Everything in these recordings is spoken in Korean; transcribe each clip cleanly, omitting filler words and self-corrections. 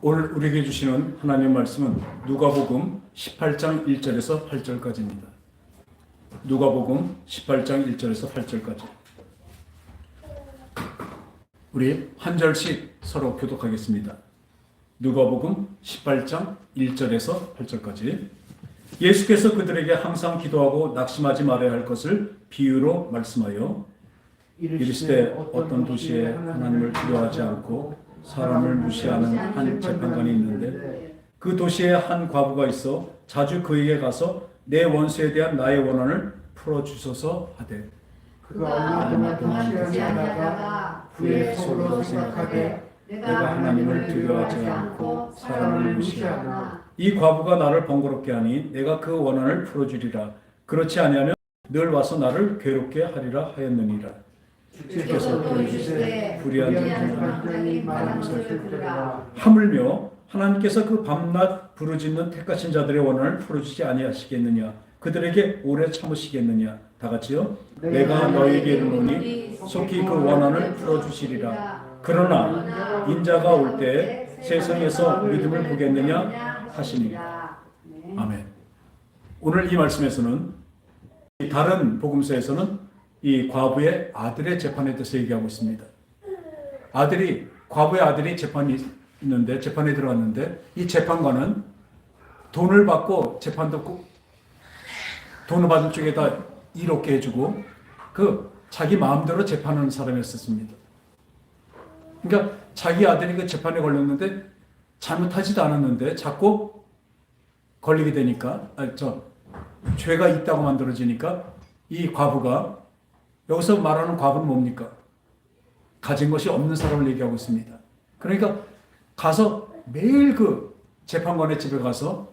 오늘 우리에게 주시는 하나님의 말씀은 누가복음 18장 1절에서 8절까지입니다. 누가복음 18장 1절에서 8절까지. 우리 한 절씩 서로 교독하겠습니다. 누가복음 18장 1절에서 8절까지. 예수께서 그들에게 항상 기도하고 낙심하지 말아야 할 것을 비유로 말씀하여 이르시되 어떤 도시에 하나님을 두려워하지 않고 사람을 무시하는 한 재판관이 있는데 그 도시에 한 과부가 있어 자주 그에게 가서 내 원수에 대한 나의 원한을 풀어주소서 하되 그가 얼마 동안 취하지 않다가 후에 속으로 생각하되 내가 하나님을 두려워하지 않고 사람을 무시하나 이 과부가 나를 번거롭게 하니 내가 그 원한을 풀어주리라. 그렇지 아니하면 늘 와서 나를 괴롭게 하리라 하였느니라. 주께서 또 이르시되 불의한 사람들이 말하는 것을 들으라. 하물며 하나님께서 그 밤낮 부르짖는 택하신 자들의 원한을 풀어주지 아니하시겠느냐. 그들에게 오래 참으시겠느냐. 다 같이요. 내가 너희에게 이르노니 속히 그 원한을 풀어주시리라. 그러나 인자가 올 때 세상에서 믿음을 보겠느냐 하시니. 아멘. 오늘 이 말씀에서는 다른 복음서에서는 이 과부의 아들의 재판에 대해서 얘기하고 있습니다. 과부의 아들이 재판에 들어갔는데 이 재판관은 돈을 받고 재판 듣고 돈을 받은 쪽에다 이롭게 해주고 자기 마음대로 재판하는 사람이었습니다. 그러니까 자기 아들이 그 재판에 걸렸는데 잘못하지도 않았는데 자꾸 걸리게 되니까 죄가 있다고 만들어지니까 이 과부가 여기서 말하는 과부는 뭡니까? 가진 것이 없는 사람을 얘기하고 있습니다. 그러니까 가서 매일 그 재판관의 집에 가서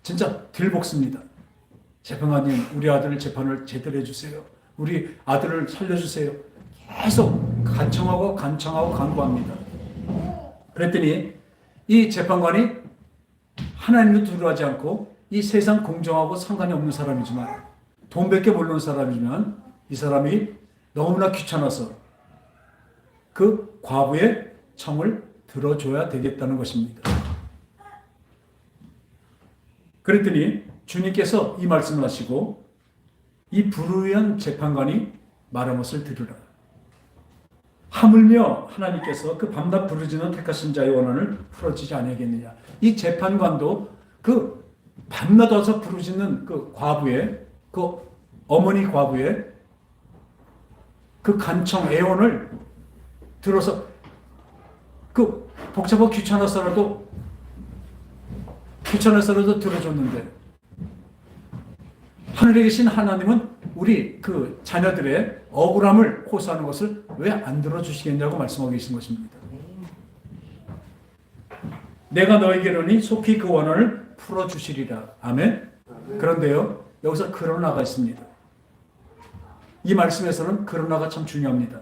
진짜 들볶습니다. 재판관님, 우리 아들 재판을 제대로 해주세요. 우리 아들을 살려주세요. 계속 간청하고 간구합니다. 그랬더니 이 재판관이 하나님을 두려워하지 않고 이 세상 공정하고 상관이 없는 사람이지만 돈밖에 모르는 사람이지만 이 사람이 너무나 귀찮아서 그 과부의 청을 들어줘야 되겠다는 것입니다. 그랬더니 주님께서 이 말씀을 하시고 이 불의한 재판관이 말한 것을 들으라. 하물며 하나님께서 그 밤낮 부르짖는 택하신 자의 원한을 풀어주지 아니하겠느냐. 이 재판관도 그 밤낮 와서 부르짖는 그 과부의 그 어머니 과부의 그 간청 애원을 들어서 그 복잡하고 귀찮아서라도 들어줬는데 하늘에 계신 하나님은 우리 그 자녀들의 억울함을 호소하는 것을 왜 안 들어주시겠냐고 말씀하고 계신 것입니다. 내가 너에게로니 속히 그 원한을 풀어주시리라. 아멘. 그런데요, 여기서 그러나가 있습니다. 이 말씀에서는 그러나가 참 중요합니다.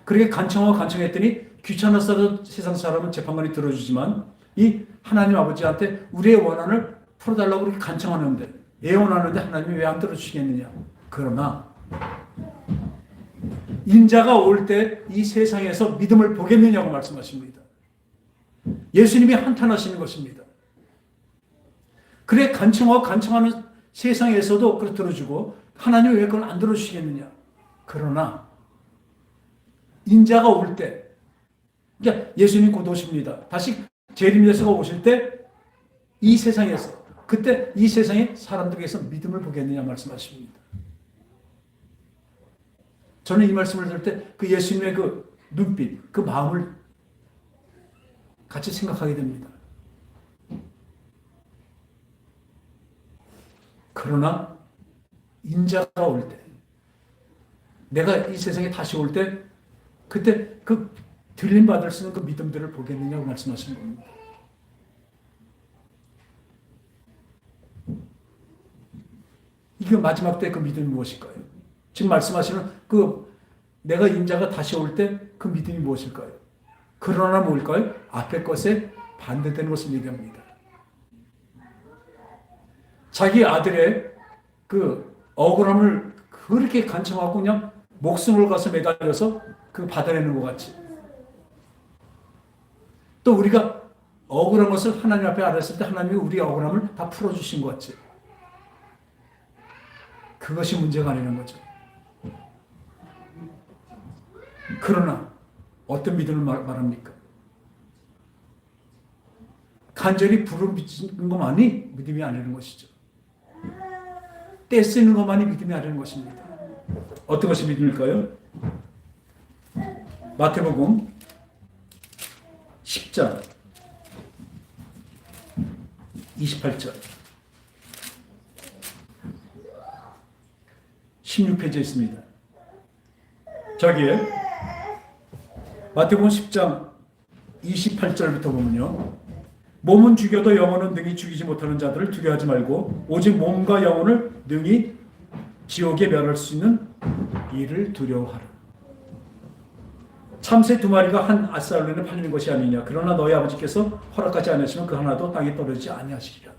그렇게 간청했더니 귀찮아서도 세상 사람은 재판관이 들어주지만 이 하나님 아버지한테 우리의 원한을 풀어달라고 그렇게 간청하는데 애원하는데 하나님이 왜 안 들어주시겠느냐. 그러나 인자가 올 때 이 세상에서 믿음을 보겠느냐고 말씀하십니다. 예수님이 한탄하시는 것입니다. 그래 간청하는 세상에서도 그걸 들어주고 하나님이 왜 그걸 안 들어주시겠느냐. 그러나 인자가 올 때, 그러니까 예수님 곧 오십니다. 다시 재림 예수가 오실 때 이 세상에서, 그때 이 세상의 사람들에게서 믿음을 보겠느냐 말씀하십니다. 저는 이 말씀을 들을 때 그 예수님의 그 눈빛, 그 마음을 같이 생각하게 됩니다. 그러나 인자가 올 때, 내가 이 세상에 다시 올 때, 그때 그 들림받을 수 있는 그 믿음들을 보겠느냐고 말씀하시는 겁니다. 이게 마지막 때 그 믿음이 무엇일까요? 지금 말씀하시는 내가 인자가 다시 올 때 그 믿음이 무엇일까요? 그러나 뭘까요? 앞에 것에 반대되는 것을 얘기합니다. 자기 아들의 그 억울함을 그렇게 간청하고 그냥 목숨을 가서 매달려서 그 받아내는 것 같이 또 우리가 억울한 것을 하나님 앞에 알았을 때 하나님이 우리의 억울함을 다 풀어주신 것 같지. 그것이 문제가 아니라는 거죠. 그러나 어떤 믿음을 말합니까? 간절히 불을 비치는 것만이 믿음이 아니라는 것이죠. 떼쓰는 것만이 믿음이 아니라는 것입니다. 어떤 것이 믿음일까요? 마태복음 10장 28절 16페이지에 있습니다. 저기에 마태복음 10장 28절부터 보면요. 몸은 죽여도 영혼은 능히 죽이지 못하는 자들을 두려워하지 말고 오직 몸과 영혼을 능히 지옥에 멸할 수 있는 이를 두려워하라. 참새 2마리가 한 아스알론에 팔리는 것이 아니냐. 그러나 너희 아버지께서 허락하지 않으시면 그 하나도 땅에 떨어지지 아니하시리라.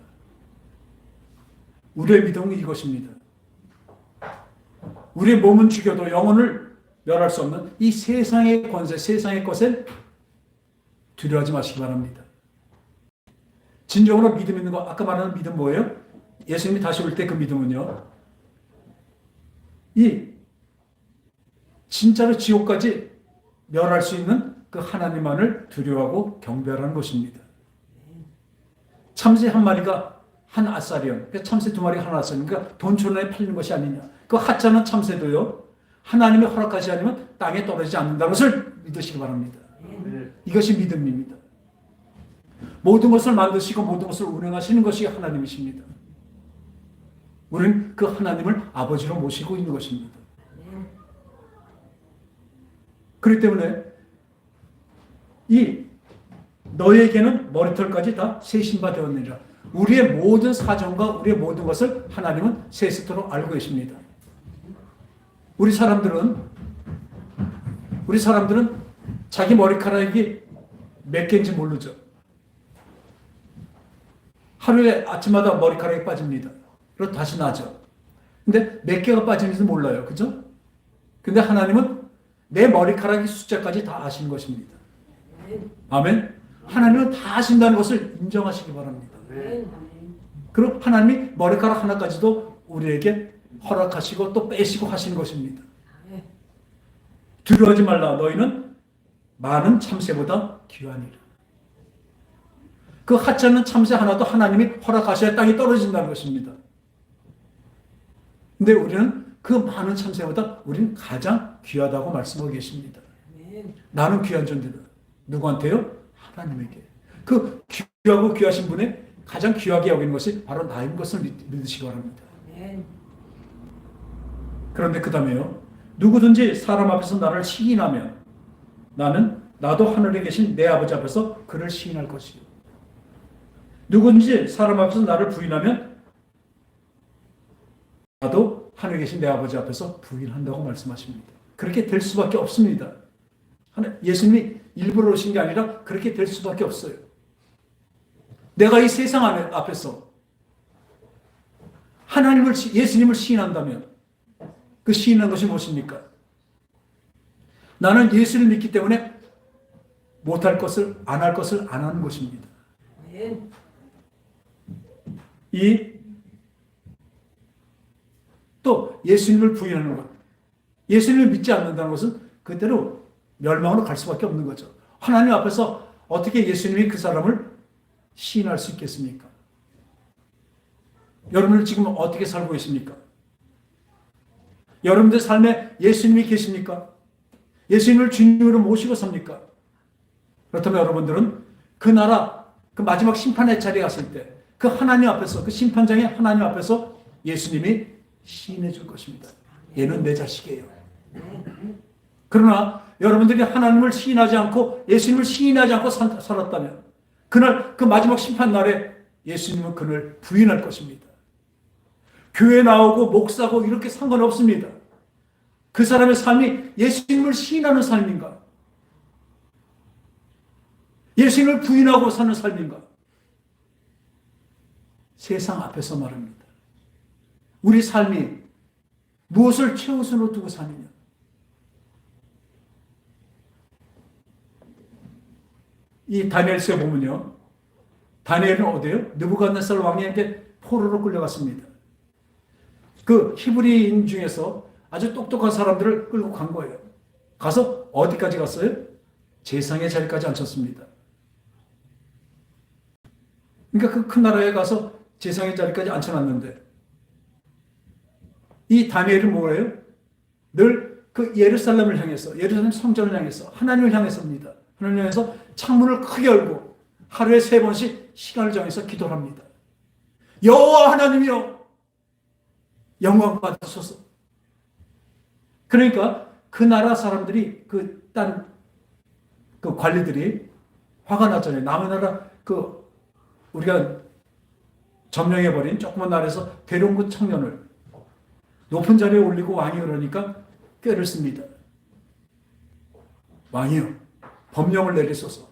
우리의 믿음은 이것입니다. 우리의 몸은 죽여도 영혼을 멸할 수 없는 이 세상의 권세, 세상의 것에 두려워하지 마시기 바랍니다. 진정으로 믿음 있는 거, 아까 말하는 믿음 뭐예요? 예수님이 다시 올 때 그 믿음은요, 이 진짜로 지옥까지 멸할 수 있는 그 하나님만을 두려워하고 경배하라는 것입니다. 참새 1마리가 한 아사리온, 참새 2마리가 한 아사리온, 그러니까 돈천원에 팔리는 것이 아니냐. 그 하찮은 참새도요, 하나님이 허락하지 않으면 땅에 떨어지지 않는다는 것을 믿으시기 바랍니다. 이것이 믿음입니다. 모든 것을 만드시고 모든 것을 운행하시는 것이 하나님이십니다. 우리는 그 하나님을 아버지로 모시고 있는 것입니다. 그렇기 때문에 이 너에게는 머리털까지 다 세신 바 되었느니라. 우리의 모든 사정과 우리의 모든 것을 하나님은 세세토록 알고 계십니다. 우리 사람들은 자기 머리카락이 몇 개인지 모르죠. 하루에 아침마다 머리카락이 빠집니다. 그리고 다시 나죠. 근데 몇 개가 빠지는지도 몰라요. 그죠? 근데 하나님은 내 머리카락의 숫자까지 다 아시는 것입니다. 아멘? 하나님은 다 아신다는 것을 인정하시기 바랍니다. 그리고 하나님이 머리카락 하나까지도 우리에게 허락하시고 또 빼시고 하시는 것입니다. 두려워하지 말라. 너희는 많은 참새보다 귀하니라. 그 하찮은 참새 하나도 하나님이 허락하셔야 땅에 떨어진다는 것입니다. 근데 우리는 그 많은 참새보다 우리는 가장 귀하다고 말씀하고 계십니다. 나는 귀한 존재다. 누구한테요? 하나님에게. 그 귀하고 귀하신 분의 가장 귀하게 여기는 것이 바로 나인 것을 믿으시기 바랍니다. 그런데 그 다음에요. 누구든지 사람 앞에서 나를 시인하면 나도 하늘에 계신 내 아버지 앞에서 그를 시인할 것이요. 누구든지 사람 앞에서 나를 부인하면 나도 하늘에 계신 내 아버지 앞에서 부인한다고 말씀하십니다. 그렇게 될 수밖에 없습니다. 예수님이 일부러 오신 게 아니라 그렇게 될 수밖에 없어요. 내가 이 세상 앞에서 예수님을 시인한다면 그 시인한 것이 무엇입니까? 나는 예수를 믿기 때문에 못할 것을, 안 할 것을 안 하는 것입니다. 또 예수님을 부인하는 것, 예수님을 믿지 않는다는 것은 그대로 멸망으로 갈 수밖에 없는 거죠. 하나님 앞에서 어떻게 예수님이 그 사람을 시인할 수 있겠습니까? 여러분들 지금 어떻게 살고 계십니까? 여러분들 삶에 예수님이 계십니까? 예수님을 주님으로 모시고 삽니까? 그렇다면 여러분들은 그 나라, 그 마지막 심판의 자리에 갔을 때 그 하나님 앞에서, 그 심판장의 하나님 앞에서 예수님이 시인해 줄 것입니다. 얘는 내 자식이에요. 그러나 여러분들이 하나님을 시인하지 않고 예수님을 시인하지 않고 살았다면 그날 그 마지막 심판 날에 예수님은 그를 부인할 것입니다. 교회 나오고 목사고 이렇게 상관없습니다. 그 사람의 삶이 예수님을 시인하는 삶인가? 예수님을 부인하고 사는 삶인가? 세상 앞에서 말합니다. 우리 삶이 무엇을 최우선으로 두고 사느냐? 이 다니엘서에 보면요. 다니엘은 어디에요? 느부갓네살 왕에게 포로로 끌려갔습니다. 그 히브리인 중에서 아주 똑똑한 사람들을 끌고 간 거예요. 가서 어디까지 갔어요? 제상의 자리까지 앉혔습니다. 그러니까 그 큰 나라에 가서 제상의 자리까지 앉혀놨는데 이 다니엘은 뭐예요? 늘 그 예루살렘을 향해서, 예루살렘 성전을 향해서, 하나님을 향해서입니다. 하나님을 향해서 창문을 크게 열고 하루에 3번씩 시간을 정해서 기도를 합니다. 여호와 하나님이여 영광 받으소서. 그러니까 그 나라 사람들이 그 관리들이 화가 났잖아요. 남의 나라 우리가 점령해버린 조그만 나라에서 데려온 그 청년을 높은 자리에 올리고 왕이 그러니까 꾀를 씁니다. 왕이요, 법령을 내리소서.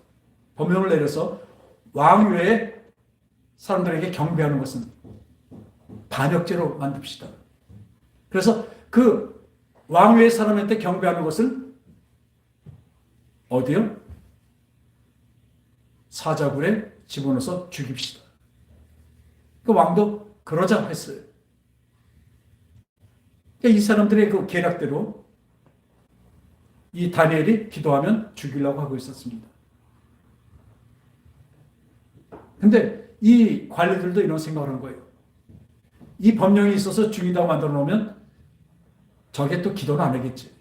법령을 내려서 왕 외에 사람들에게 경배하는 것은 반역죄로 만듭시다. 그래서 그 왕 외의 사람한테 경배하는 것은 어디요? 사자굴에 집어넣어서 죽입시다. 그 왕도 그러자 했어요. 그러니까 이 사람들의 그 계략대로 이 다니엘이 기도하면 죽이려고 하고 있었습니다. 근데 이 관리들도 이런 생각을 한 거예요. 이 법령이 있어서 죽인다고 만들어 놓으면 저게 또 기도는 안 하겠지.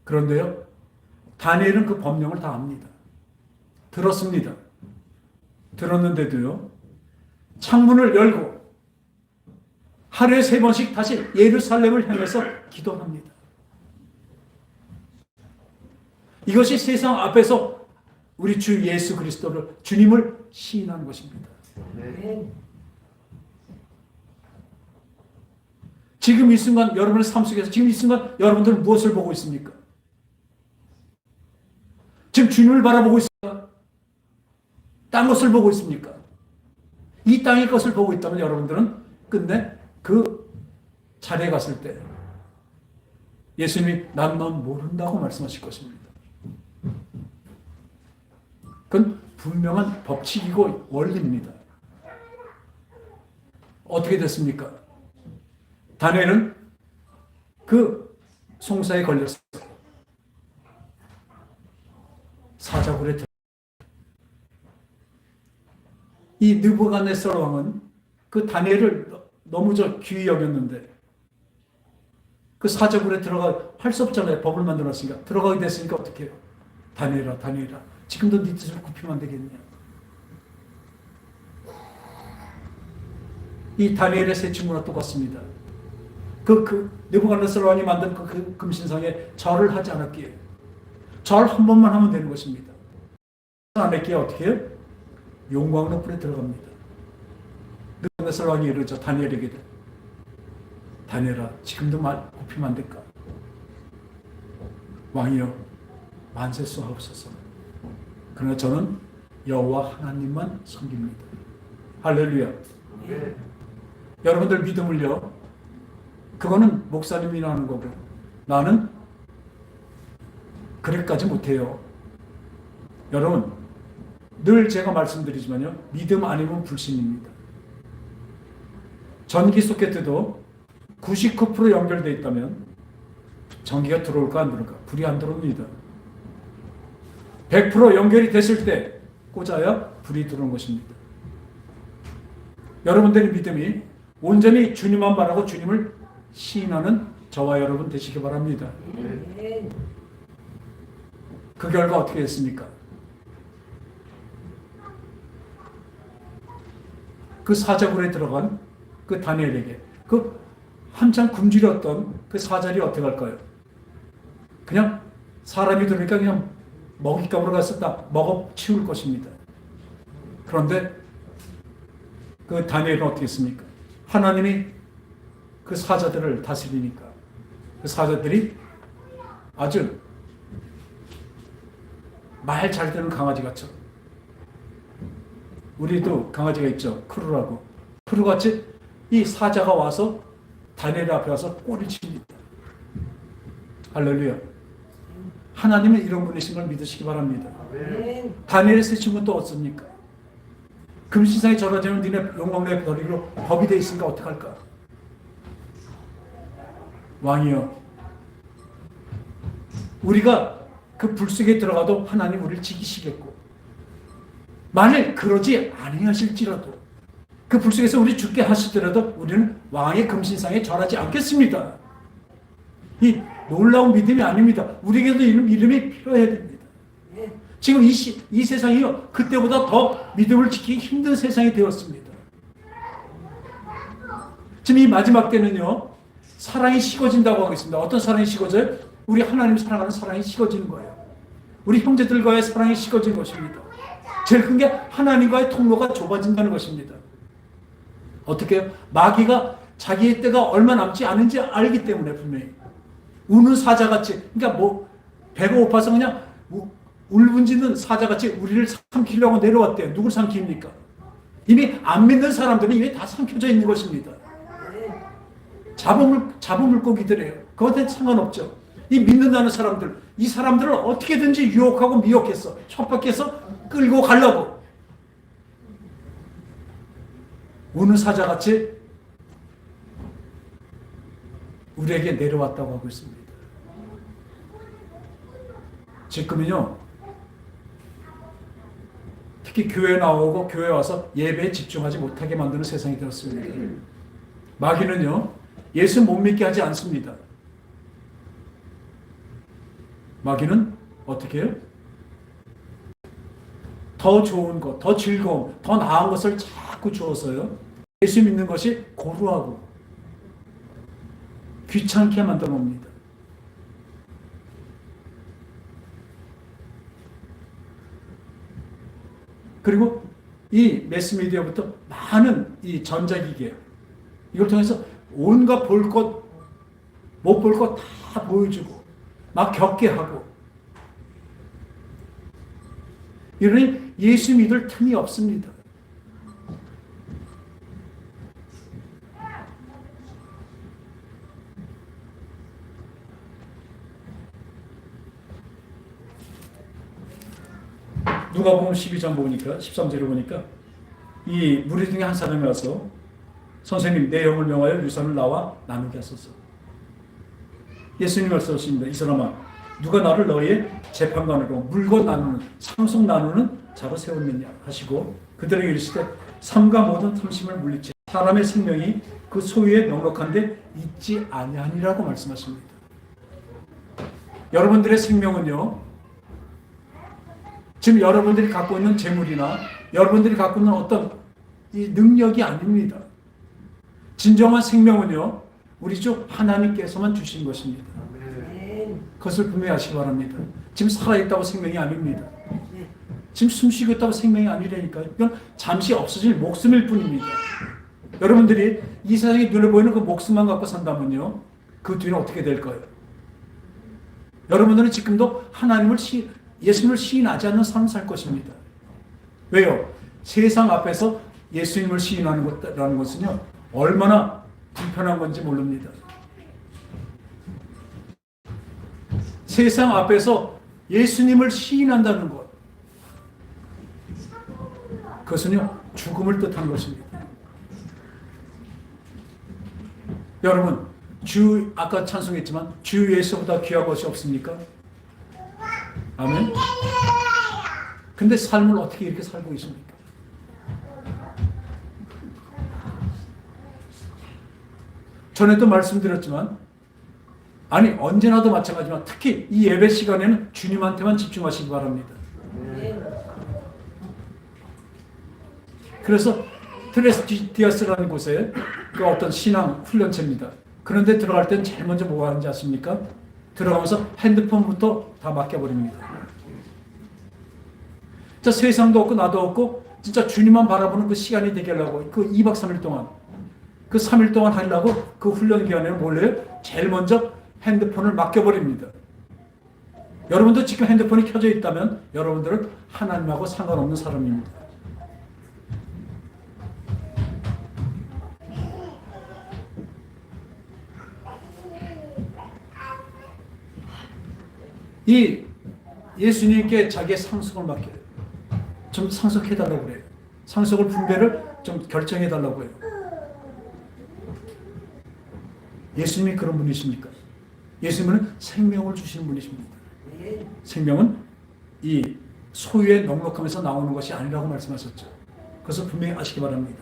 그런데요, 다니엘은 그 법령을 다 압니다. 들었습니다. 들었는데도요, 창문을 열고 하루에 3번씩 다시 예루살렘을 향해서 기도합니다. 이것이 세상 앞에서 우리 주 예수 그리스도를, 주님을 시인하는 것입니다. 지금 이 순간 여러분의 삶 속에서 지금 이 순간 여러분들은 무엇을 보고 있습니까? 지금 주님을 바라보고 있습니까? 딴 것을 보고 있습니까? 이 땅의 것을 보고 있다면 여러분들은 끝내 그 자리에 갔을 때 예수님이 난 넌 모른다고 말씀하실 것입니다. 그건 분명한 법칙이고 원리입니다. 어떻게 됐습니까? 다니엘은 그 송사에 걸렸어요. 사자굴에 들어. 이 느부갓네살 왕은 그 다니엘을 너무 귀히 여겼는데 그 사자굴에 할 수 없잖아요. 법을 만들었으니까. 들어가게 됐으니까 어떻게 해요? 다니엘아, 다니엘아, 지금도 네 뜻을 굽히면 안 되겠냐? 이 다니엘의 세 친구나 똑같습니다. 느부갓네살 왕이 만든 그 금신상에 절을 하지 않았기에 절 한 번만 하면 되는 것입니다. 안 했기에 어떻게 해요? 용광 높이에 들어갑니다. 느부갓네살 왕이 이르죠. 다니엘에게 다니엘아, 지금도 말 굽히면 안 될까? 왕이여, 만세수하옵소서. 그러나 저는 여호와 하나님만 섬깁니다. 할렐루야. 네. 여러분들 믿음을요, 그거는 목사님이 하는 거고 나는 그렇게까지 못해요. 여러분, 늘 제가 말씀드리지만요, 믿음 아니면 불신입니다. 전기 소켓도 99% 연결되어 있다면 전기가 들어올까 안 들어올까? 불이 안 들어옵니다. 100% 연결이 됐을 때 꽂아야 불이 들어오는 것입니다. 여러분들의 믿음이 온전히 주님만 바라고 주님을 시인하는 저와 여러분 되시기 바랍니다. 그 결과 어떻게 됐습니까? 그 사자굴에 들어간 그 다니엘에게 그 한참 굶주렸던 그 사자리 어떻게 할까요? 그냥 사람이 들으니까 그냥 먹잇감으로 가서 다 먹어 치울 것입니다. 그런데 그 다니엘은 어떻게 했습니까? 하나님이 그 사자들을 다스리니까 그 사자들이 아주 말 잘 듣는 강아지같이, 우리도 강아지가 있죠. 크루라고. 크루같이 이 사자가 와서 다니엘 앞에 와서 꼬리를 칩니다. 할렐루야. 하나님은 이런 분이신 걸 믿으시기 바랍니다. 다니엘의 세 친구는 또 어떻습니까? 금신상에 절하자면 니네 영광 내 버리기로 법이 되어 있으니까 어떡할까? 왕이여, 우리가 그 불 속에 들어가도 하나님 우리를 지키시겠고, 만일 그러지 아니하실지라도 그 불 속에서 우리 죽게 하시더라도 우리는 왕의 금신상에 절하지 않겠습니다. 이 놀라운 믿음이 아닙니다. 우리에게도 이런 믿음이 필요해야 됩니다. 지금 이 세상이요, 그때보다 더 믿음을 지키기 힘든 세상이 되었습니다. 지금 이 마지막 때는요, 사랑이 식어진다고 하겠습니다. 어떤 사랑이 식어져요? 우리 하나님 사랑하는 사랑이 식어지는 거예요. 우리 형제들과의 사랑이 식어지는 것입니다. 제일 큰 게 하나님과의 통로가 좁아진다는 것입니다. 어떻게 해요? 마귀가 자기의 때가 얼마 남지 않은지 알기 때문에 분명히 우는 사자같이, 그러니까 뭐 배가 고파서 그냥 울분짖는 사자같이 우리를 삼키려고 내려왔대요. 누굴 삼킵니까? 이미 안 믿는 사람들은 이미 다 삼켜져 있는 것입니다. 잡아물고기들이에요. 그것한테 상관없죠. 이 믿는다는 사람들, 이 사람들을 어떻게든지 유혹하고 미혹해서 협박해서 끌고 가려고 우는 사자같이 우리에게 내려왔다고 하고 있습니다. 지금은요, 특히 교회 나오고 교회 와서 예배에 집중하지 못하게 만드는 세상이 되었습니다. 마귀는요, 예수 못 믿게 하지 않습니다. 마귀는 어떻게 해요? 더 좋은 것, 더 즐거움, 더 나은 것을 자꾸 주어서요, 예수 믿는 것이 고루하고 귀찮게 만들어 놓습니다. 그리고 이 매스미디어부터 많은 이 전자기계, 이걸 통해서 온갖 볼 것, 못 볼 것 다 보여주고 막 겪게 하고, 이러니 예수 믿을 틈이 없습니다. 누가복음 12장 보니까 13절에 보니까 이 무리 중에 한 사람이 와서 선생님, 내 영을 명하여 유산을 나와 나누게 하소서. 예수님 말씀하십니다. 이 사람아, 누가 나를 너희의 재판관으로 물고 나누는, 상속 나누는 자로 세웠느냐 하시고, 그들에게 이르시되 삼가 모든 탐심을 물리치 사람의 생명이 그 소유에 넉넉한데 있지 아니하니라고 말씀하십니다. 여러분들의 생명은요, 지금 여러분들이 갖고 있는 재물이나 여러분들이 갖고 있는 어떤 이 능력이 아닙니다. 진정한 생명은요, 우리 주 하나님께서만 주신 것입니다. 그것을 분명히 아시기 바랍니다. 지금 살아있다고 생명이 아닙니다. 지금 숨쉬고 있다고 생명이 아니라니까요. 이건 잠시 없어질 목숨일 뿐입니다. 여러분들이 이 세상에 눈에 보이는 그 목숨만 갖고 산다면요, 그 뒤는 어떻게 될까요? 여러분들은 지금도 예수님을 시인하지 않는 삶을 살 것입니다. 왜요? 세상 앞에서 예수님을 시인하는 것이라는 것은요, 얼마나 불편한 건지 모릅니다. 세상 앞에서 예수님을 시인한다는 것, 그것은요, 죽음을 뜻한 것입니다. 여러분, 아까 찬송했지만 주 예수보다 귀한 것이 없습니까? 아멘. 근데 삶을 어떻게 이렇게 살고 있습니까? 전에도 말씀드렸지만, 아니 언제나도 마찬가지지만 특히 이 예배 시간에는 주님한테만 집중하시기 바랍니다. 그래서 트레스디아스라는 곳에 그 어떤 신앙 훈련체입니다. 그런데 들어갈 때는 제일 먼저 뭐가 하는지 아십니까? 들어가면서 핸드폰부터 다 맡겨버립니다. 자, 세상도 없고 나도 없고 진짜 주님만 바라보는 그 시간이 되게 하려고 그 2박 3일 동안, 그 3일 동안 하려고 그 훈련 기간에는 몰래요, 제일 먼저 핸드폰을 맡겨버립니다. 여러분도 지금 핸드폰이 켜져 있다면 여러분들은 하나님하고 상관없는 사람입니다. 이 예수님께 자기의 상속을 맡겨요. 좀 상속해달라고 그래요. 상속을 분배를 좀 결정해달라고 해요. 예수님이 그런 분이십니까? 예수님은 생명을 주시는 분이십니다. 생명은 이 소유의 넉넉함에서 나오는 것이 아니라고 말씀하셨죠. 그래서 분명히 아시기 바랍니다.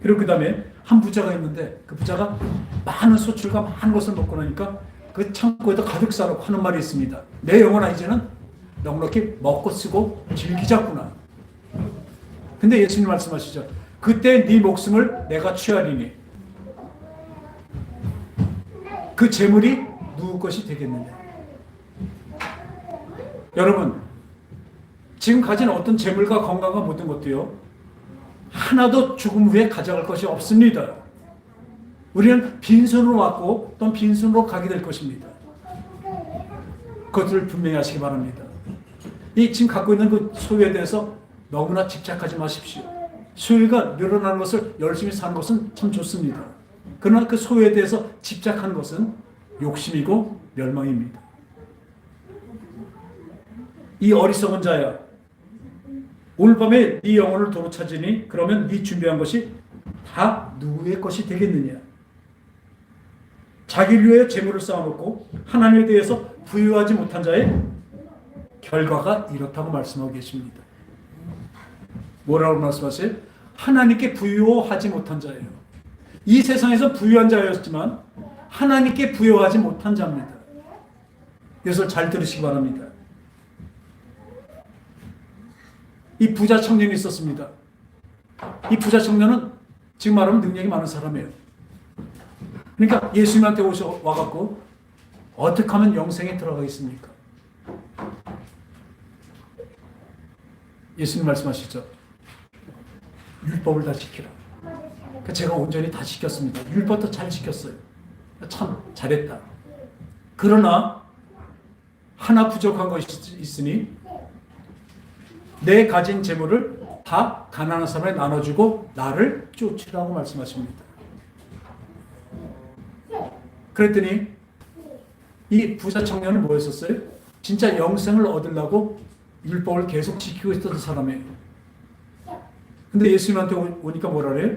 그리고 그 다음에 한 부자가 있는데 그 부자가 많은 소출과 많은 것을 먹고 나니까 그 창고에다 가득 쌓아놓고 하는 말이 있습니다. 내 영혼아 이제는 넉넉히 먹고 쓰고 즐기자꾸나. 근데 예수님 말씀하시죠. 그때 네 목숨을 내가 취하리니 그 재물이 누구 것이 되겠느냐. 여러분 지금 가진 어떤 재물과 건강과 모든 것도요 하나도 죽음 후에 가져갈 것이 없습니다. 우리는 빈손으로 왔고 또 빈손으로 가게 될 것입니다. 그것을 분명히 하시기 바랍니다. 이 지금 갖고 있는 그 소유에 대해서 너무나 집착하지 마십시오. 소유가 늘어나는 것을 열심히 사는 것은 참 좋습니다. 그러나 그 소유에 대해서 집착하는 것은 욕심이고 멸망입니다. 이 어리석은 자야, 오늘 밤에 네 영혼을 도로 찾으니 그러면 네 준비한 것이 다 누구의 것이 되겠느냐. 자기를 위해 재물을 쌓아놓고 하나님에 대해서 부유하지 못한 자의 결과가 이렇다고 말씀하고 계십니다. 뭐라고 말씀하세요? 하나님께 부유하지 못한 자예요. 이 세상에서 부유한 자였지만 하나님께 부유하지 못한 자입니다. 이것을 잘 들으시기 바랍니다. 이 부자 청년이 있었습니다. 이 부자 청년은 지금 말하면 능력이 많은 사람이에요. 그러니까 예수님한테 와갖고 어떻게 하면 영생에 들어가겠습니까? 예수님 말씀하시죠. 율법을 다 지키라. 그러니까 제가 온전히 다 지켰습니다. 율법도 잘 지켰어요. 참 잘했다. 그러나 하나 부족한 것이 있으니 내 가진 재물을 다 가난한 사람에 나눠주고 나를 쫓으라고 말씀하십니다. 그랬더니 이 부자 청년은 뭐였었어요? 진짜 영생을 얻으려고 율법을 계속 지키고 있었던 사람이에요. 근데 예수님한테 오니까 뭐라 그래요?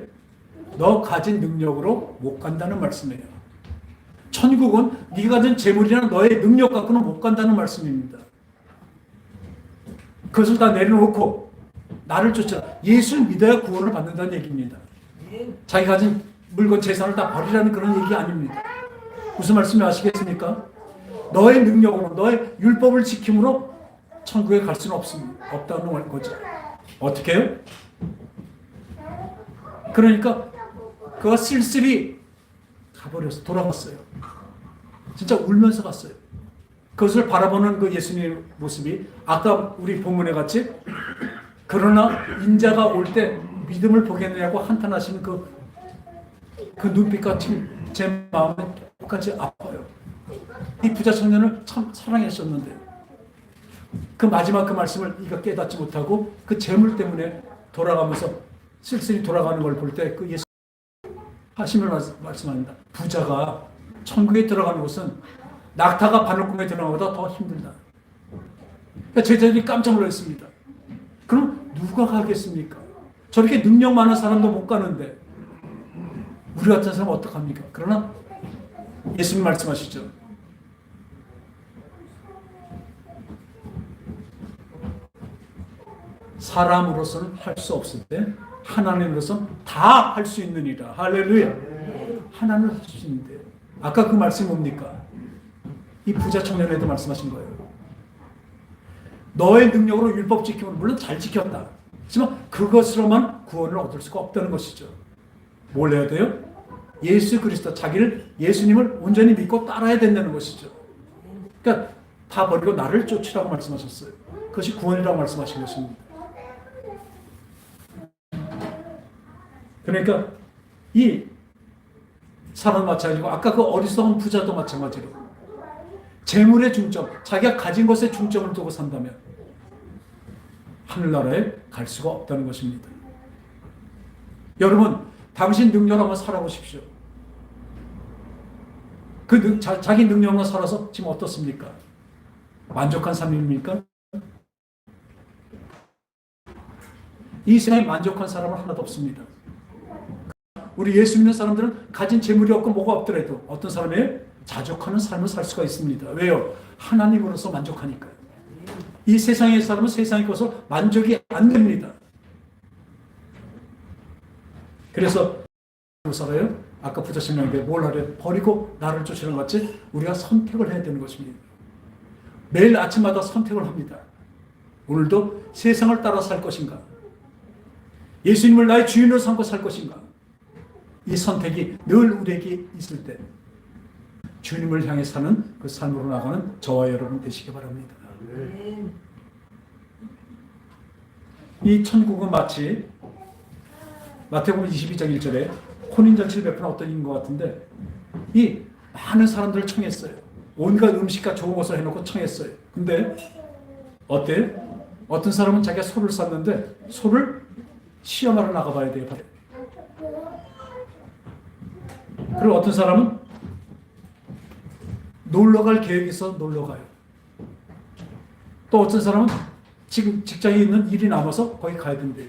너 가진 능력으로 못 간다는 말씀이에요. 천국은 네가 가진 재물이나 너의 능력 갖고는 못 간다는 말씀입니다. 그것을 다 내려놓고 나를 쫓아 예수를 믿어야 구원을 받는다는 얘기입니다. 자기 가진 물건 재산을 다 버리라는 그런 얘기 아닙니다. 무슨 말씀이 아시겠습니까? 너의 능력으로 너의 율법을 지킴으로 천국에 갈 수는 없다는 거죠. 어떻게 해요? 그러니까 그가 쓸쓸히 가버려서 돌아갔어요. 진짜 울면서 갔어요. 그것을 바라보는 그 예수님의 모습이 아까 우리 본문에 같이 그러나 인자가 올 때 믿음을 보겠느냐고 한탄하시는 그 눈빛과 제 마음에 똑같이 아파요. 이 부자 청년을 참 사랑했었는데 그 마지막 그 말씀을 이가 깨닫지 못하고 그 재물 때문에 돌아가면서 쓸쓸히 돌아가는 걸 볼 때 그 예수 하심을 말씀합니다. 부자가 천국에 들어가는 것은 낙타가 바늘구멍에 들어가는 것보다 더 힘들다. 그러니까 제자들이 깜짝 놀랐습니다. 그럼 누가 가겠습니까? 저렇게 능력 많은 사람도 못 가는데 우리 같은 사람은 어떡합니까? 그러나 예수님 말씀하시죠. 사람으로서는 할 수 없을 때 하나님으로서는 다 할 수 있느니라. 할렐루야. 하나님은 할 수 있는데 아까 그 말씀이 뭡니까? 이 부자 청년에도 말씀하신 거예요. 너의 능력으로 율법 지킴을 물론 잘 지켰다. 하지만 그것으로만 구원을 얻을 수가 없다는 것이죠. 뭘 해야 돼요? 예수 그리스도 자기를 예수님을 온전히 믿고 따라야 된다는 것이죠. 그러니까 다 버리고 나를 쫓으라고 말씀하셨어요. 그것이 구원이라고 말씀하신 것입니다. 그러니까 이 사람 마찬가지고 아까 그 어리석은 부자도 마찬가지로 재물의 중점, 자기가 가진 것에 중점을 두고 산다면 하늘나라에 갈 수가 없다는 것입니다. 여러분, 당신 능력으로 한번 살아보십시오. 자기 능력으로 살아서 지금 어떻습니까? 만족한 삶입니까? 이 세상에 만족한 사람은 하나도 없습니다. 우리 예수 믿는 사람들은 가진 재물이 없고 뭐가 없더라도 어떤 사람이에요? 자족하는 삶을 살 수가 있습니다. 왜요? 하나님으로서 만족하니까요. 이 세상의 사람은 세상의 것으로 만족이 안 됩니다. 그래서 살아요? 아까 부자신랑에게 뭘 하래? 버리고 나를 쫓으는 것 같이 우리가 선택을 해야 되는 것입니다. 매일 아침마다 선택을 합니다. 오늘도 세상을 따라 살 것인가? 예수님을 나의 주인으로 삼고 살 것인가? 이 선택이 늘 우리에게 있을 때 주님을 향해 사는 그 삶으로 나가는 저와 여러분 되시기 바랍니다. 이 천국은 마치 마태복음 22장 1절에 혼인잔치를 베푸는 어떤 일인 것 같은데 이 많은 사람들을 청했어요. 온갖 음식과 좋은 것을 해놓고 청했어요. 근데 어때요? 어떤 사람은 자기가 소를 샀는데 소를 시험하러 나가봐야 돼요. 그리고 어떤 사람은 놀러갈 계획이 있어 놀러가요. 또 어떤 사람은 지금 직장에 있는 일이 남아서 거기 가야 된대요.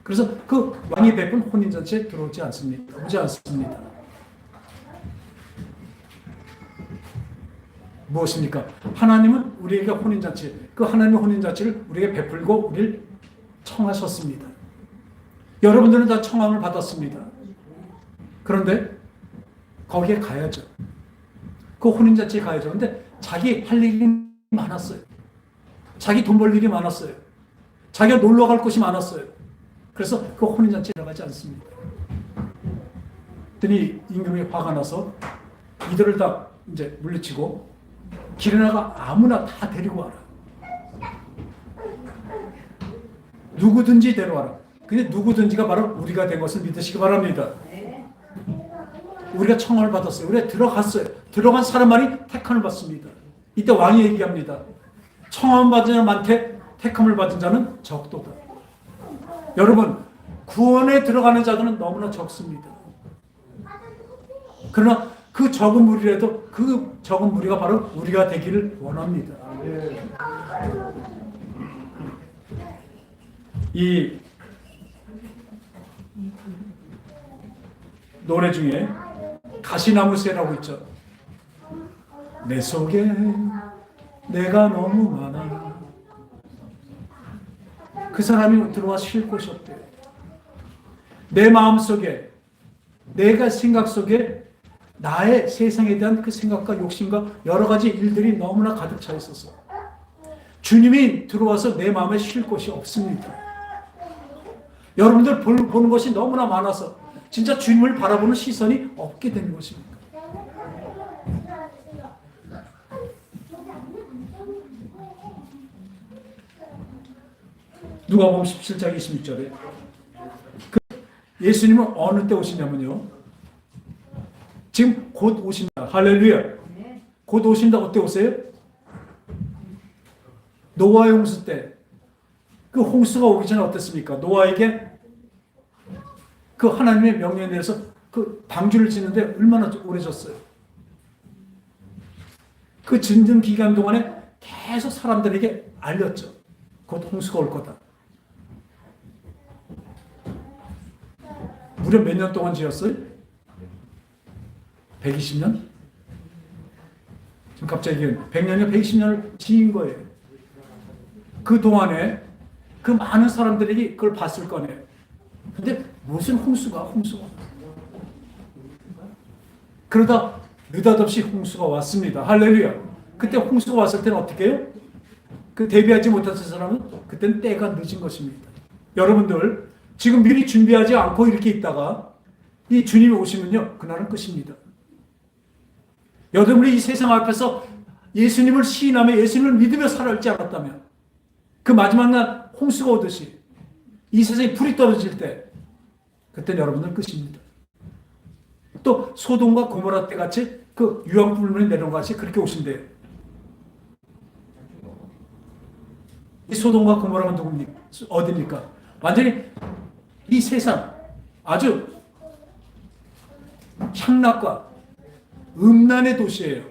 그래서 그 왕이 베푼 혼인잔치에 들어오지 않습니다. 오지 않습니다. 무엇입니까? 하나님은 우리에게 혼인잔치, 그 하나님의 혼인잔치를 우리에게 베풀고 우리를 청하셨습니다. 여러분들은 다 청함을 받았습니다. 그런데 거기에 가야죠. 그 혼인잔치에 가야죠. 근데 자기 할 일이 많았어요. 자기 돈 벌 일이 많았어요. 자기가 놀러 갈 곳이 많았어요. 그래서 그 혼인잔치에 나가지 않습니다. 그랬더니 임금이 화가 나서 이들을 다 이제 물리치고 길에 나가 아무나 다 데리고 와라. 누구든지 데려와라. 근데 누구든지가 바로 우리가 된 것을 믿으시기 바랍니다. 우리가 청함을 받았어요. 우리가 들어갔어요. 들어간 사람만이 택함을 받습니다. 이때 왕이 얘기합니다. 청함을 받은 자는 많되 택함을 받은 자는 적도다. 여러분, 구원에 들어가는 자들은 너무나 적습니다. 그러나 그 적은 무리라도 그 적은 무리가 바로 우리가 되기를 원합니다. 이 노래 중에 가시나무새라고 있죠. 내 속에 내가 너무 많아. 그 사람이 들어와 쉴 곳이 없대요. 내 마음 속에, 내가 생각 속에 나의 세상에 대한 그 생각과 욕심과 여러 가지 일들이 너무나 가득 차 있어서 주님이 들어와서 내 마음에 쉴 곳이 없습니다. 여러분들 보는 것이 너무나 많아서 진짜 주님을 바라보는 시선이 없게 되는 것입니다. 누가복음 17장 26절에 예수님은 어느 때 오시냐면요. 지금 곧 오신다. 할렐루야. 곧 오신다. 어때 오세요? 노아의 홍수 때 그 홍수가 오기 전에 어땠습니까? 노아에게 그 하나님의 명령에 대해서 그 방주를 짓는데 얼마나 오래 졌어요. 그 짓는 기간 동안에 계속 사람들에게 알렸죠. 곧 홍수가 올 거다. 무려 몇 년 동안 지었어요? 120년? 지금 갑자기 100년이나 120년을 지은 거예요. 그 동안에 그 많은 사람들이 그걸 봤을 거네요. 근데 무슨 홍수가. 그러다 느닷없이 홍수가 왔습니다. 할렐루야. 그때 홍수가 왔을 때는 어떻게 해요? 그 대비하지 못했던 사람은 그때는 때가 늦은 것입니다. 여러분들 지금 미리 준비하지 않고 이렇게 있다가 이 주님이 오시면요, 그날은 끝입니다. 여러분이 이 세상 앞에서 예수님을 시인하며 예수님을 믿으며 살아있지 않았다면 그 마지막 날 홍수가 오듯이 이 세상에 불이 떨어질 때 그때는 여러분들 끝입니다. 또 소돔과 고모라 때 같이 그 유황불문이 내려온 것 같이 그렇게 오신대요. 이 소돔과 고모라가 누굽니까? 어디입니까? 완전히 이 세상 아주 향락과 음란의 도시예요.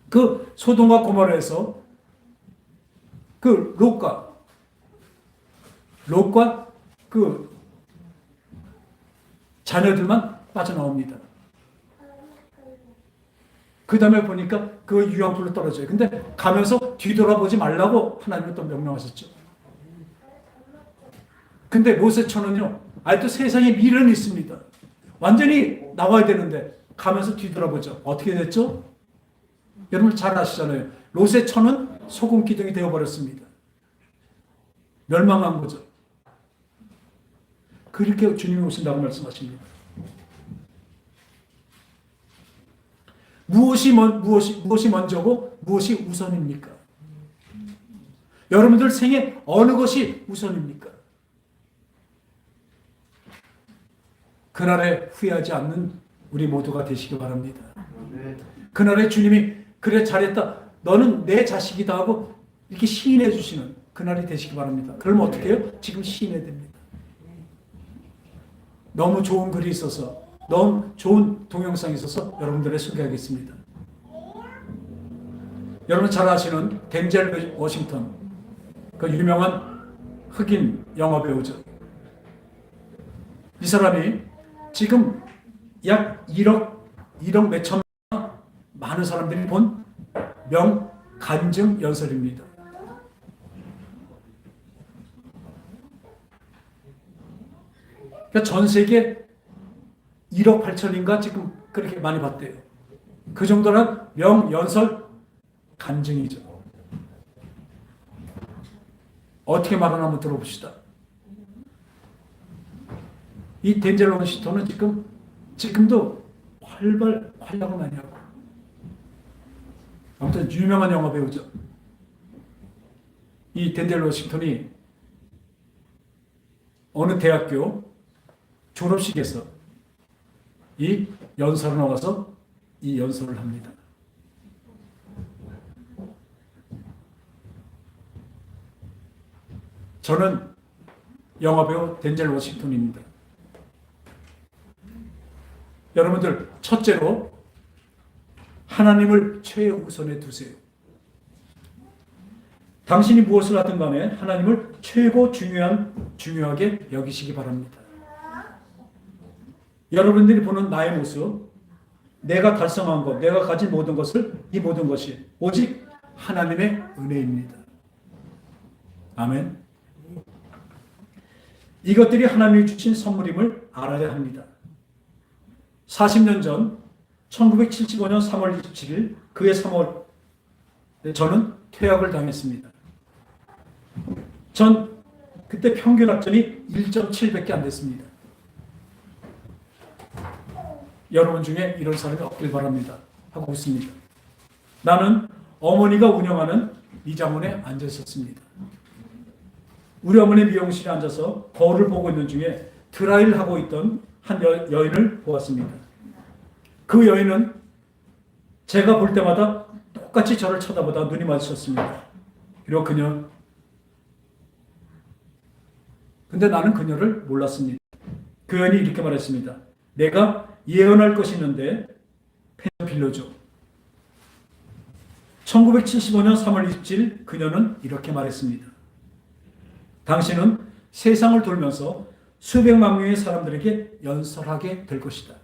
그 소돔과 고모라에서 그 롯과 그 자녀들만 빠져나옵니다. 그 다음에 보니까 그 유황불로 떨어져요. 근데 가면서 뒤돌아보지 말라고 하나님은 또 명령하셨죠. 근데 롯의 처는요, 아직도 세상에 미련이 있습니다. 완전히 나와야 되는데 가면서 뒤돌아보죠. 어떻게 됐죠? 여러분 잘 아시잖아요. 롯의 처는 소금 기둥이 되어버렸습니다. 멸망한 거죠. 그렇게 주님이 오신다고 말씀하십니다. 무엇이 먼저고 무엇이 우선입니까? 여러분들 생에 어느 것이 우선입니까? 그날에 후회하지 않는 우리 모두가 되시기 바랍니다. 그날에 주님이 그래 잘했다, 너는 내 자식이다 하고 이렇게 시인해 주시는 그날이 되시기 바랍니다. 그러면 어떻게 해요? 지금 시인해야 됩니다. 너무 좋은 글이 있어서, 너무 좋은 동영상이 있어서 여러분들에 소개하겠습니다. 여러분 잘 아시는 덴젤 워싱턴, 그 유명한 흑인 영화 배우죠. 이 사람이 지금 약 1억 몇천 많은 사람들이 본 명간증 연설입니다. 그러니까 전 세계 1억 8천인가 지금 그렇게 많이 봤대요. 그 정도는 명연설 간증이죠. 어떻게 말하나 한번 들어봅시다. 이 덴젤 워싱턴은 지금도 활약을 많이 하고, 아무튼 유명한 영화 배우죠. 이 덴젤 워싱턴이 어느 대학교 졸업식에서 이 연설을 나와서 이 연설을 합니다. 저는 영화배우 덴젤 워싱턴입니다. 여러분들, 첫째로 하나님을 최우선에 두세요. 당신이 무엇을 하든 간에 하나님을 최고 중요하게 여기시기 바랍니다. 여러분들이 보는 나의 모습, 내가 달성한 것, 내가 가진 모든 것을, 이 모든 것이 오직 하나님의 은혜입니다. 아멘. 이것들이 하나님이 주신 선물임을 알아야 합니다. 40년 전 1975년 3월 27일 그해 3월 저는 퇴학을 당했습니다. 전 그때 평균 학점이 1.7밖에 안 됐습니다. 여러분 중에 이런 사람이 없길 바랍니다. 하고 있습니다. 나는 어머니가 운영하는 미장원에 앉아 있었습니다. 우리 어머니 미용실에 앉아서 거울을 보고 있는 중에 드라이를 하고 있던 한 여인을 보았습니다. 그 여인은 제가 볼 때마다 똑같이 저를 쳐다보다 눈이 마주쳤습니다. 그리고 근데 나는 그녀를 몰랐습니다. 그 여인이 이렇게 말했습니다. 내가 예언할 것이 있는데 펜 좀 빌려줘. 1975년 3월 27일 그녀는 이렇게 말했습니다. 당신은 세상을 돌면서 수백만 명의 사람들에게 연설하게 될 것이다.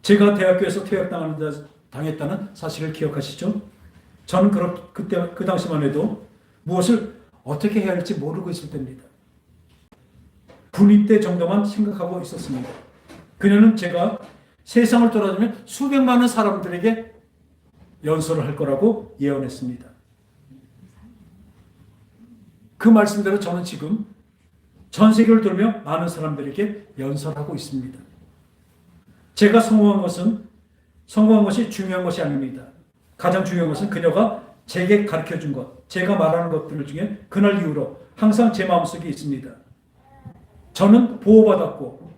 제가 대학교에서 퇴학당했다는 사실을 기억하시죠? 저는 그 당시만 해도 무엇을 어떻게 해야 할지 모르고 있을 때입니다. 군입대 정도만 생각하고 있었습니다. 그녀는 제가 세상을 돌아다니며 수백 많은 사람들에게 연설을 할 거라고 예언했습니다. 그 말씀대로 저는 지금 전 세계를 돌며 많은 사람들에게 연설하고 있습니다. 제가 성공한 것이 중요한 것이 아닙니다. 가장 중요한 것은 그녀가 제게 가르쳐준 것, 제가 말하는 것들 중에 그날 이후로 항상 제 마음속에 있습니다. 저는 보호받았고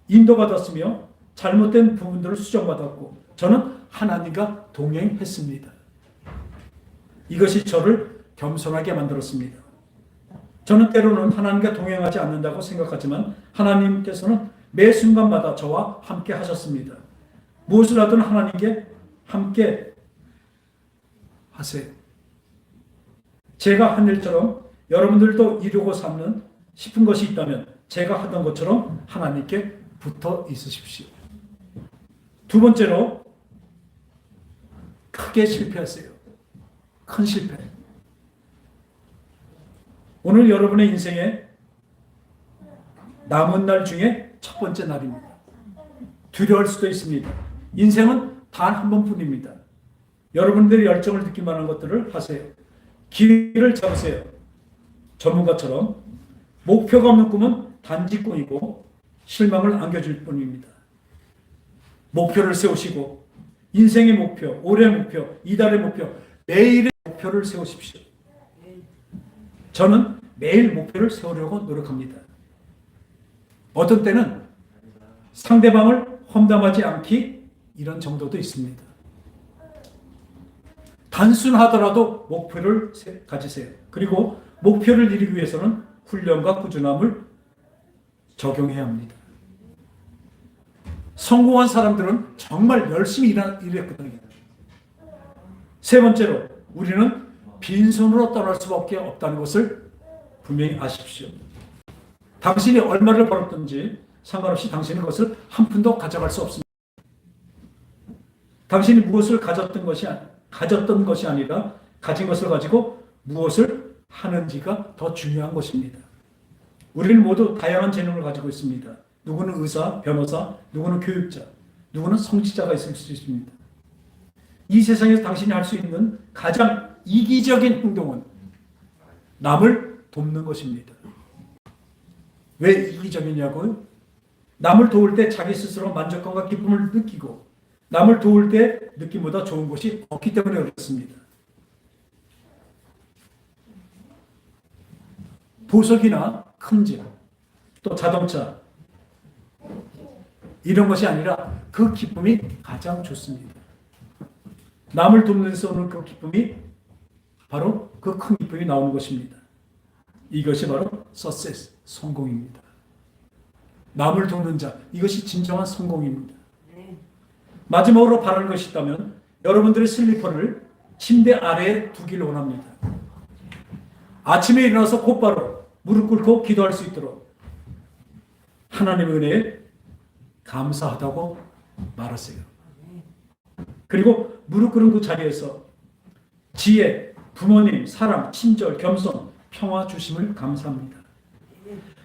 인도받았으며 잘못된 부분들을 수정받았고 저는 하나님과 동행했습니다. 이것이 저를 겸손하게 만들었습니다. 저는 때로는 하나님과 동행하지 않는다고 생각하지만 하나님께서는 매 순간마다 저와 함께 하셨습니다. 무엇을 하든 함께 하세요. 제가 한 일처럼 여러분들도 이루고 삼는 싶은 것이 있다면 제가 하던 것처럼 하나님께 붙어 있으십시오. 두 번째로, 크게 실패하세요. 큰 실패. 오늘 여러분의 인생에 남은 날 중에 첫 번째 날입니다. 두려울 수도 있습니다. 인생은 단 한 번뿐입니다. 여러분들이 열정을 느낄 만한 것들을 하세요. 기회를 잡으세요. 전문가처럼 목표가 없는 꿈은 단지 꿈이고 실망을 안겨줄 뿐입니다. 목표를 세우시고 인생의 목표, 올해의 목표, 이달의 목표, 내일의 목표를 세우십시오. 저는 매일 목표를 세우려고 노력합니다. 어떤 때는 상대방을 험담하지 않기 이런 정도도 있습니다. 단순하더라도 목표를 가지세요. 그리고 목표를 이루기 위해서는 훈련과 꾸준함을 적용해야 합니다. 성공한 사람들은 정말 열심히 일했거든요. 세 번째로, 우리는 빈손으로 떠날 수밖에 없다는 것을 분명히 아십시오. 당신이 얼마를 벌었든지 상관없이 당신은 그것을 한 푼도 가져갈 수 없습니다. 당신이 무엇을 가졌던 것이 아니라 가진 것을 가지고 무엇을 하는지가 더 중요한 것입니다. 우리는 모두 다양한 재능을 가지고 있습니다. 누구는 의사, 변호사, 누구는 교육자, 누구는 성직자가 있을 수 있습니다. 이 세상에서 당신이 할 수 있는 가장 이기적인 행동은 남을 돕는 것입니다. 왜 이기적이냐고요? 남을 도울 때 자기 스스로 만족감과 기쁨을 느끼고 남을 도울 때 느낌보다 좋은 것이 없기 때문에 그렇습니다. 보석이나 큰 집, 또 자동차 이런 것이 아니라 그 기쁨이 가장 좋습니다. 남을 돕는 데서 오는 그 기쁨이 바로 그 큰 기쁨이 나오는 것입니다. 이것이 바로 success, 성공입니다. 남을 돕는 자, 이것이 진정한 성공입니다. 마지막으로 바라는 것이 있다면 여러분들의 슬리퍼를 침대 아래에 두기를 원합니다. 아침에 일어나서 곧바로 무릎 꿇고 기도할 수 있도록 하나님의 은혜에 감사하다고 말하세요. 그리고 무릎 꿇은 그 자리에서 지혜, 부모님, 사랑, 친절, 겸손, 평화 주심을 감사합니다.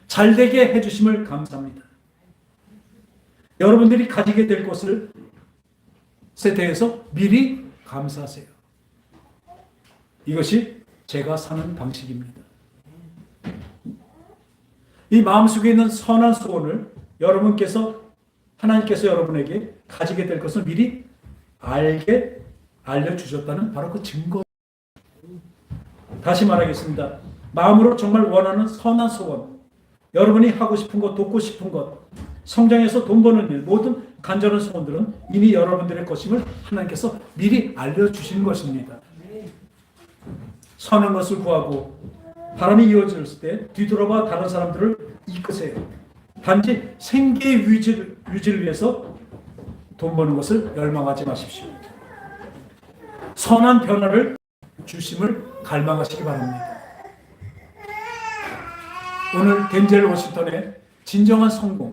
잘되게 해주심을 감사합니다. 여러분들이 가지게 될 것을 대해서 미리 감사하세요. 이것이 제가 사는 방식입니다. 이 마음속에 있는 선한 소원을 하나님께서 여러분에게 가지게 될 것을 미리 알려주셨다는 바로 그 증거. 다시 말하겠습니다. 마음으로 정말 원하는 선한 소원, 여러분이 하고 싶은 것, 돕고 싶은 것, 성장해서 돈 버는 일, 모든 간절한 소원들은 이미 여러분들의 것임을 하나님께서 미리 알려주시는 것입니다. 선한 것을 구하고 바람이 이어졌을 때 뒤돌아봐 다른 사람들을 이끄세요. 단지 생계의 유지를 위해서 돈 버는 것을 열망하지 마십시오. 선한 변화를 주심을 갈망하시기 바랍니다. 오늘 덴젤 워싱턴의 진정한 성공,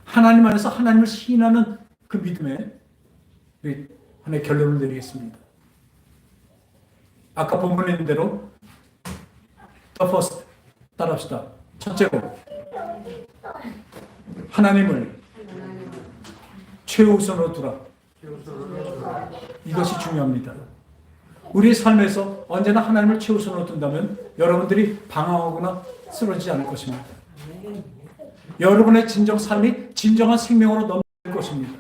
하나님 안에서 하나님을 시인하는 그 믿음에 하나의 결론을 내리겠습니다. 아까 본문에 있는 대로 The first, 따라합시다. 첫째로 하나님을 최우선으로 두라. 이것이 중요합니다. 우리의 삶에서 언제나 하나님을 최우선으로 둔다면 여러분들이 방황하거나 쓰러지지 않을 것입니다. 여러분의 삶이 진정한 생명으로 넘칠 것입니다.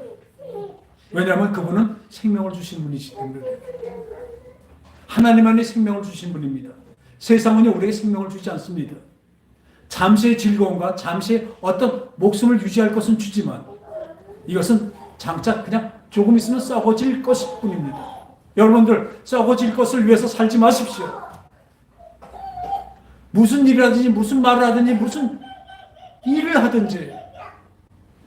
왜냐하면 그분은 생명을 주신 분이시기 때문에. 하나님만이 생명을 주신 분입니다. 세상은 우리에게 생명을 주지 않습니다. 잠시의 즐거움과 잠시의 어떤 목숨을 유지할 것은 주지만 이것은 장차 그냥 조금 있으면 썩어질 것일 뿐입니다. 여러분들 썩어질 것을 위해서 살지 마십시오. 무슨 일을 하든지 무슨 말을 하든지 무슨 일을 하든지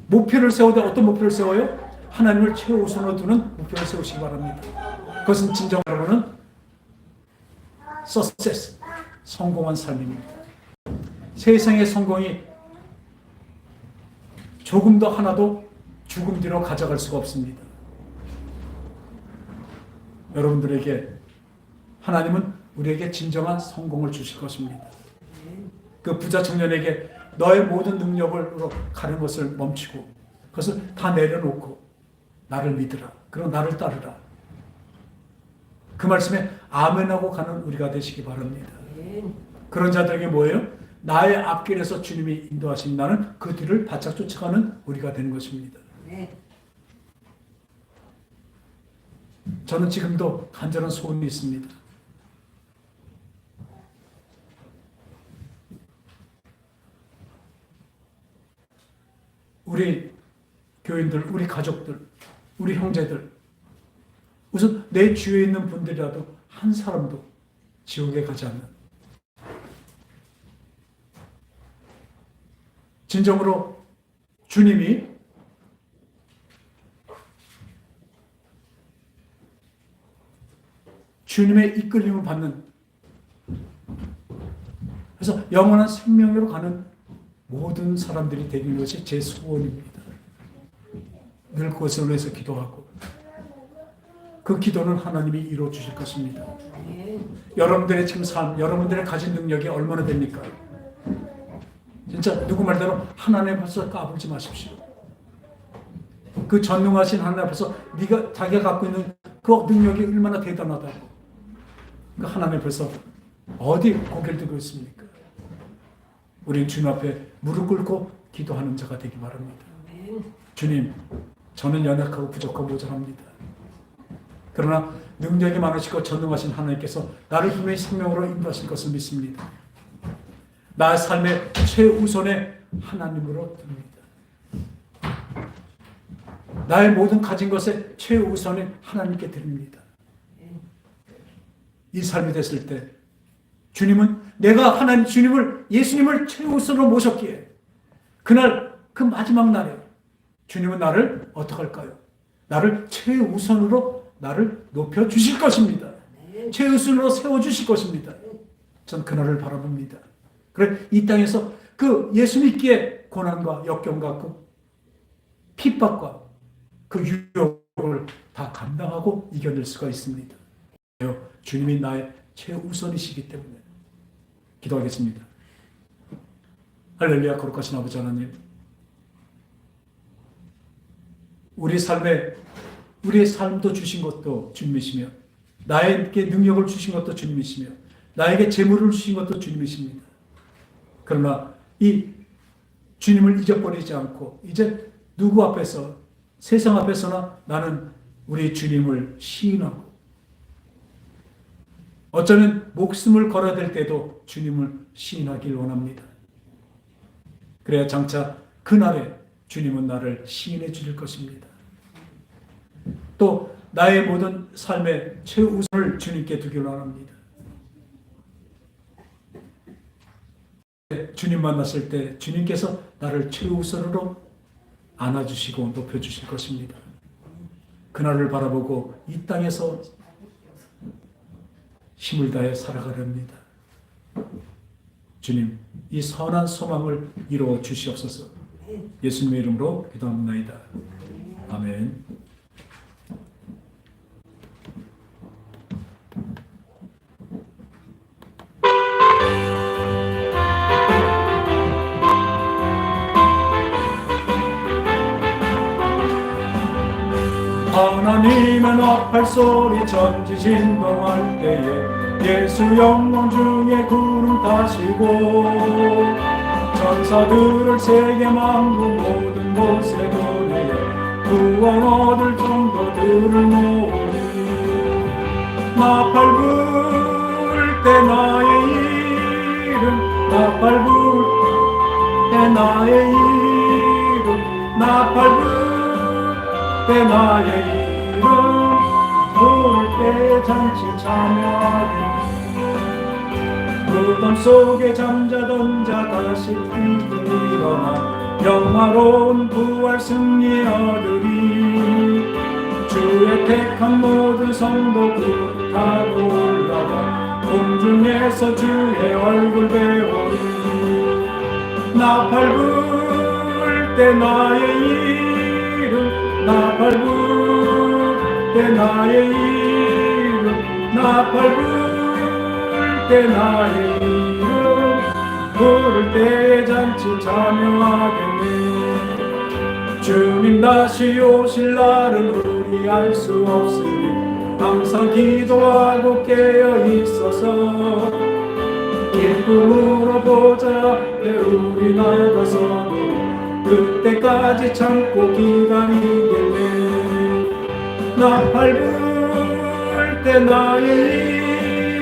목표를 세우되 어떤 목표를 세워요? 하나님을 최우선으로 두는 목표를 세우시기 바랍니다. 그것은 진정으로는 success, 성공한 삶입니다. 세상의 성공이 조금도 하나도 죽음 뒤로 가져갈 수가 없습니다. 여러분들에게 하나님은 우리에게 진정한 성공을 주실 것입니다. 그 부자 청년에게 너의 모든 능력으로 가는 것을 멈추고 그것을 다 내려놓고 나를 믿으라. 그리고 나를 따르라. 그 말씀에 아멘하고 가는 우리가 되시기 바랍니다. 그런 자들에게 뭐예요? 나의 앞길에서 주님이 인도하신 나는 그 뒤를 바짝 쫓아가는 우리가 되는 것입니다. 저는 지금도 간절한 소원이 있습니다. 우리 교인들, 우리 가족들, 우리 형제들, 우선 내 주위에 있는 분들이라도 한 사람도 지옥에 가지 않는, 진정으로 주님이 주님의 이끌림을 받는, 그래서 영원한 생명으로 가는 모든 사람들이 되는 것이 제 소원입니다. 늘 그것을 위해서 기도하고 그 기도는 하나님이 이루어 주실 것입니다. 여러분들의 지금 삶, 여러분들의 가진 능력이 얼마나 됩니까? 진짜 누구 말대로 하나님 앞에서 까불지 마십시오. 그 전능하신 하나님 앞에서 네가 자기가 갖고 있는 그 능력이 얼마나 대단하다고. 그 하나님 앞에서 어디 고개를 들고 있습니까? 우리는 주님 앞에 무릎 꿇고 기도하는 자가 되기 바랍니다. 주님, 저는 연약하고 부족하고 모자랍니다. 그러나 능력이 많으시고 전능하신 하나님께서 나를 분명히 생명으로 인도하실 것을 믿습니다. 나의 삶의 최우선의 하나님으로 듭니다. 나의 모든 가진 것의 최우선의 하나님께 드립니다. 이 삶이 됐을 때 주님은 내가 하나님 주님을 예수님을 최우선으로 모셨기에 그날 그 마지막 날에 주님은 나를 어떻게 할까요? 나를 최우선으로 나를 높여 주실 것입니다. 최우선으로 세워 주실 것입니다. 전 그날을 바라봅니다. 그래 이 땅에서 그 예수 믿기에 고난과 역경과 그 핍박과 그 유혹을 다 감당하고 이겨낼 수가 있습니다. 주님이 나의 최우선이시기 때문에 기도하겠습니다. 할렐루야. 거룩하신 아버지 하나님, 우리의 삶도 주신 것도 주님이시며 나에게 능력을 주신 것도 주님이시며 나에게 재물을 주신 것도 주님이십니다. 그러나 이 주님을 잊어버리지 않고 이제 누구 앞에서 세상 앞에서나 나는 우리 주님을 시인하고 어쩌면 목숨을 걸어야 될 때도 주님을 시인하길 원합니다. 그래야 장차 그날에 주님은 나를 시인해 주실 것입니다. 또 나의 모든 삶의 최우선을 주님께 두길 원합니다. 주님 만났을 때 주님께서 나를 최우선으로 안아주시고 높여주실 것입니다. 그날을 바라보고 이 땅에서 힘을 다해 살아가렵니다. 주님, 이 선한 소망을 이루어 주시옵소서. 예수님의 이름으로 기도합니다. 아멘. 하나님의 나팔 소리 천지 진동할 때에 예수 영광 중에 구름 타시고 천사들을 세계 만국 모든 곳에 보내어 구원 얻을 정도들을 모으니 나팔 불 때 나의 이름 나팔 불 때 나의 이름 나팔 불 때 나의 이름 부를 때 잔치 참여하리 무덤 속에 잠자던 자 다시 일어나 영화로운 부활 승리 얻으리. 주의 택한 모든 성도 타고 올라가 공중에서 주의 얼굴 배우리. 나팔 불 때 나의 이름, 나팔 불 때 나의 이름, 나팔 불 때 나의 이름, 부를 때에 잔치 참여하겠네. 주님 다시 오실 날은 우리 알 수 없으니 항상 기도하고 깨어 있어서 기쁨으로 보좌 앞에 우리 나가서 그때까지 참고 기다리겠네. 나팔 불 때 나의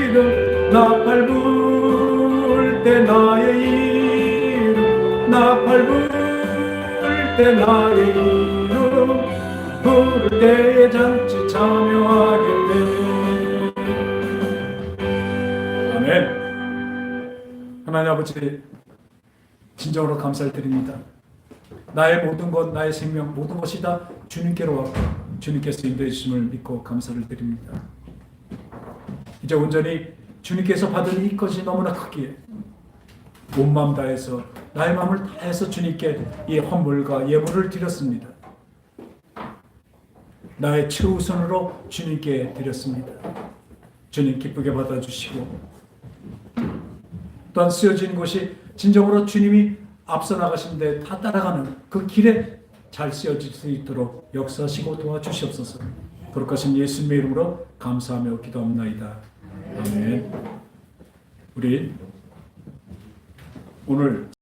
이름, 나팔 불 때 나의 이름, 나팔 불 때 나의 이름, 부를 때에 잔치 참여하겠네. 아멘. 하나님 아버지, 진정으로 감사를 드립니다. 나의 모든 것, 나의 생명, 모든 것이 다 주님께로 왔고 주님께서 인도해 주심을 믿고 감사를 드립니다. 이제 온전히 주님께서 받은 이 것이 너무나 크기에 온 마음 다해서 나의 마음을 다해서 주님께 이 헌물과 예물을 드렸습니다. 나의 최우선으로 주님께 드렸습니다. 주님 기쁘게 받아주시고 또한 쓰여진 것이 진정으로 주님이 앞서 나가신데 다 따라가는 그 길에 잘 쓰여질 수 있도록 역사하시고 도와주시옵소서. 거룩하신 예수님의 이름으로 감사하며 기도합나이다. 아멘. 우리 오늘